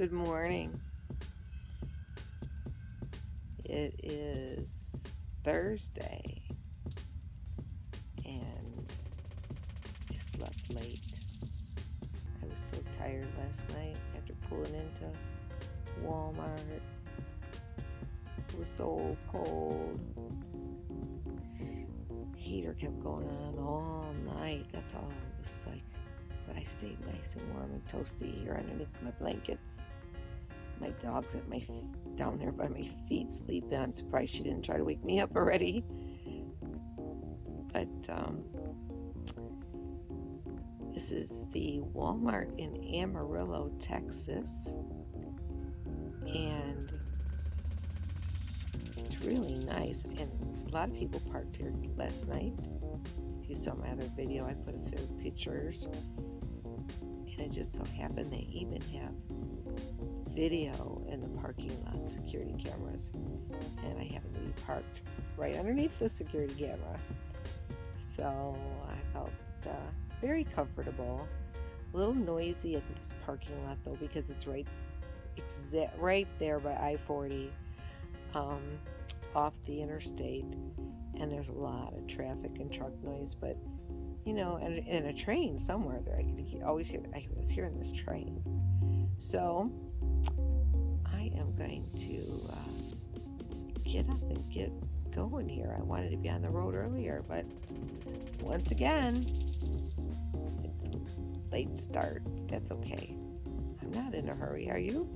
Good morning. It is Thursday and I slept late. I was so tired last night after pulling into Walmart. It was so cold. Heater kept going on all night. That's all it was like. But I stayed nice and warm and toasty here underneath my blankets. My dog's at down there by my feet sleeping. I'm surprised she didn't try to wake me up already. But this is the Walmart in Amarillo, Texas. And it's really nice. And a lot of people parked here last night. If you saw my other video, I put a few pictures. And it just so happened they even have video in the parking lot, security cameras, and I happen to be parked right underneath the security camera, so I felt very comfortable. A little noisy at this parking lot though, because it's right there by I-40 off the interstate, and there's a lot of traffic and truck noise, but you know, and a train somewhere there. I was hearing this train. So I am going to get up and get going here. I wanted to be on the road earlier, but once again, it's a late start. That's okay. I'm not in a hurry, are you?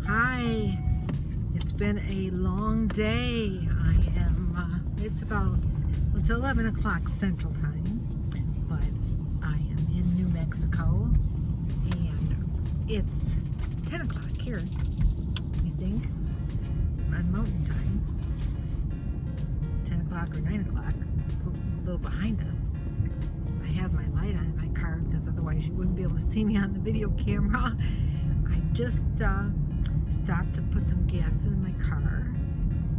Hi, it's been a long day. It's 11 o'clock Central Time, but I am in New Mexico, and it's 10 o'clock here, I think, on Mountain Time. 10 o'clock or 9 o'clock, a little behind us. I have my light on in my car because otherwise you wouldn't be able to see me on the video camera. I just stopped to put some gas in my car.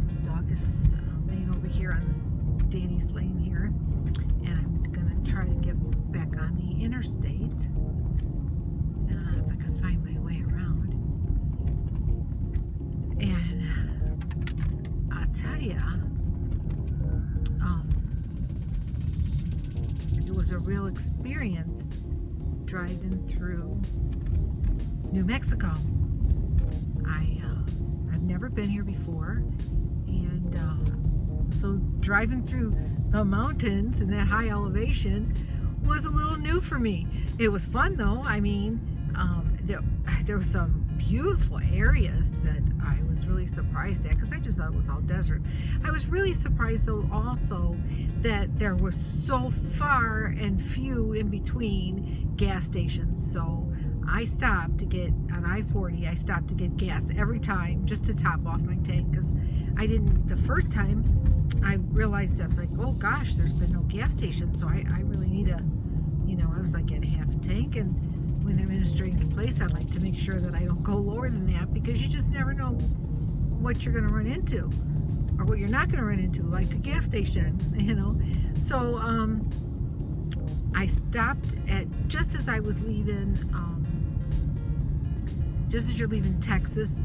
The dog is laying over here on this Danny's lane here, and I'm gonna try to get back on the interstate. If I can find my way around. And I'll tell you, it was a real experience driving through New Mexico. I've never been here before, and so driving through the mountains in that high elevation was a little new for me. It was fun though. I mean, there were some beautiful areas that I was really surprised at, because I just thought it was all desert. I was really surprised though also that there was so far and few in between gas stations. So I stopped to get on I-40. I stopped to get gas every time just to top off my tank, because the first time I realized, I was like, oh gosh, there's been no gas station, so I really need I was like at half a tank, and when I'm in a strange place, I like to make sure that I don't go lower than that, because you just never know what you're going to run into or what you're not going to run into, like a gas station, So I stopped at, just as I was leaving, just as you're leaving Texas,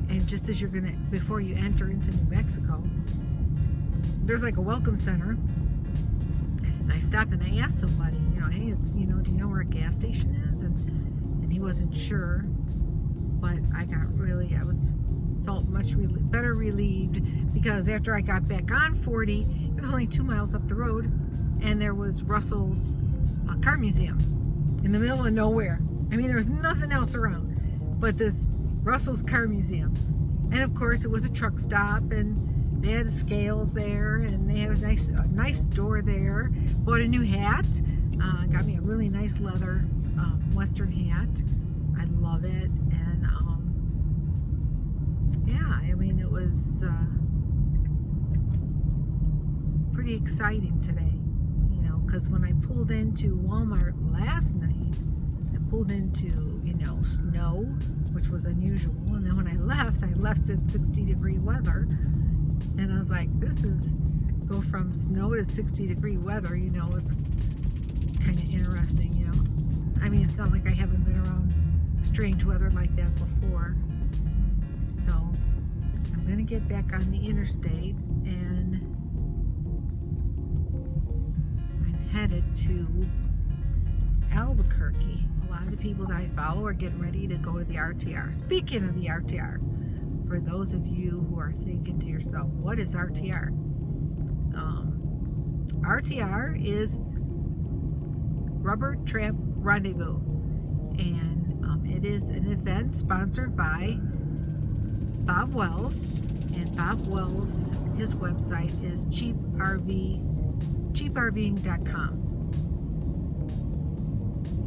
and just as you're before you enter into New Mexico, there's like a welcome center. And I stopped and I asked somebody, hey, do you know where a gas station is? And he wasn't sure. But I felt much better relieved, because after I got back on 40, it was only 2 miles up the road, and there was Russell's car museum in the middle of nowhere. I mean, there was nothing else around but this Russell's car museum. And of course, it was a truck stop, and they had the scales there, and they had a nice store there. Bought a new hat. Got me a really nice leather Western hat. I love it. And yeah, I mean, it was pretty exciting today, because when I pulled into Walmart last night, I pulled into, snow, which was unusual. And then when I left at 60-degree weather. And I was like, go from snow to 60-degree weather, it's kind of interesting, I mean, it's not like I haven't been around strange weather like that before. So I'm going to get back on the interstate, and I'm headed to Albuquerque. A lot of the people that I follow are getting ready to go to the RTR. Speaking of the RTR, for those of you who are thinking to yourself, what is RTR? RTR is Rubber Tramp Rendezvous, and it is an event sponsored by Bob Wells, and Bob Wells, his website is cheaprving.com.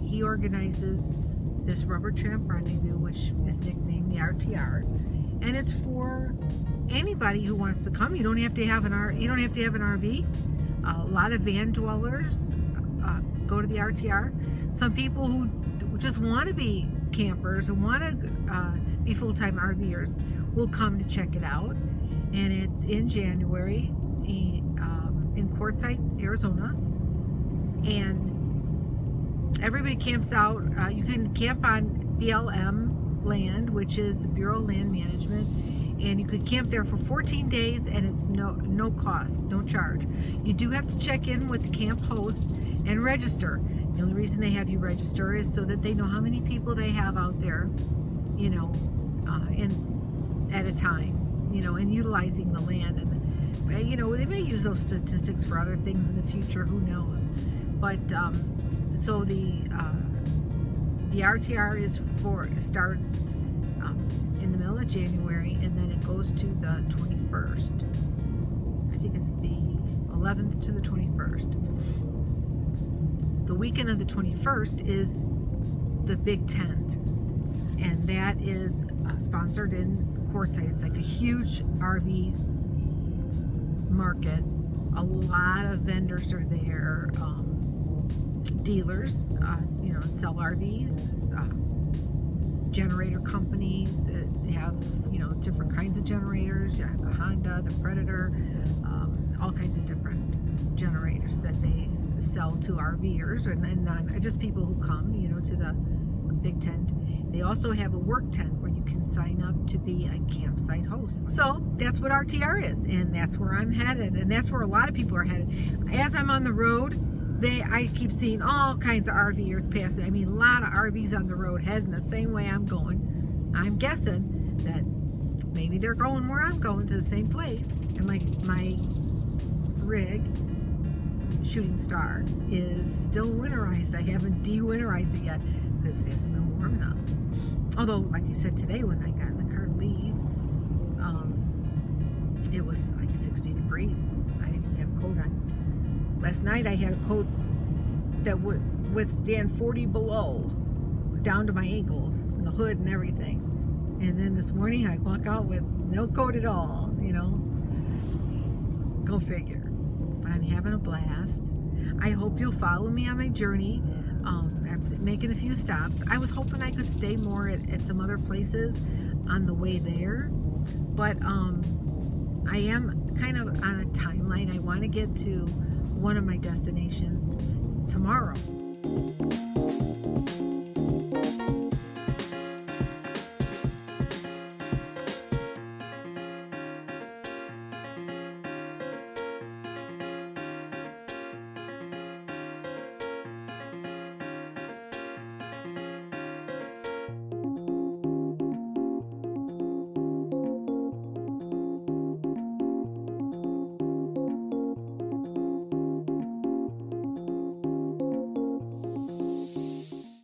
He organizes this Rubber Tramp Rendezvous, which is nicknamed the RTR, and it's for anybody who wants to come. You don't have to have an RV. A lot of van dwellers go to the RTR. Some people who just want to be campers and want to be full-time RV'ers will come to check it out. And it's in January in Quartzsite, Arizona. And everybody camps out. You can camp on BLM land, which is Bureau of Land Management, and you could camp there for 14 days, and it's no cost, no charge. You do have to check in with the camp host and register. The only reason they have you register is so that they know how many people they have out there, at a time, and utilizing the land. And they may use those statistics for other things in the future. Who knows? But so the RTR starts in the middle of January, and then it goes to the 21st. I think it's the 11th to the 21st. The weekend of the 21st is the Big Tent, and that is sponsored in Quartzsite. It's like a huge RV market. A lot of vendors are there. Dealers, sell RVs, generator companies that have, different kinds of generators. You have the Honda, the Predator, all kinds of different generators that they sell to RV'ers, and not just people who come, to the Big Tent. They also have a work tent where you can sign up to be a campsite host. So that's what RTR is, and that's where I'm headed, and that's where a lot of people are headed. As I'm on the road, I keep seeing all kinds of RV'ers passing. I mean, a lot of RVs on the road heading the same way I'm going. I'm guessing that maybe they're going where I'm going, to the same place. And my rig, Shooting Star, is still winterized. I haven't de-winterized it yet because it hasn't been warm enough. Although, like I said today, when I got in the car to leave, it was like 60 degrees. I didn't even have a coat on. Last night I had a coat that would withstand 40 below, down to my ankles, and the hood and everything. And then this morning I walk out with no coat at all, Go figure. But I'm having a blast. I hope you'll follow me on my journey. I'm making a few stops. I was hoping I could stay more at some other places on the way there. But I am kind of on a timeline. I want to get to one of my destinations tomorrow.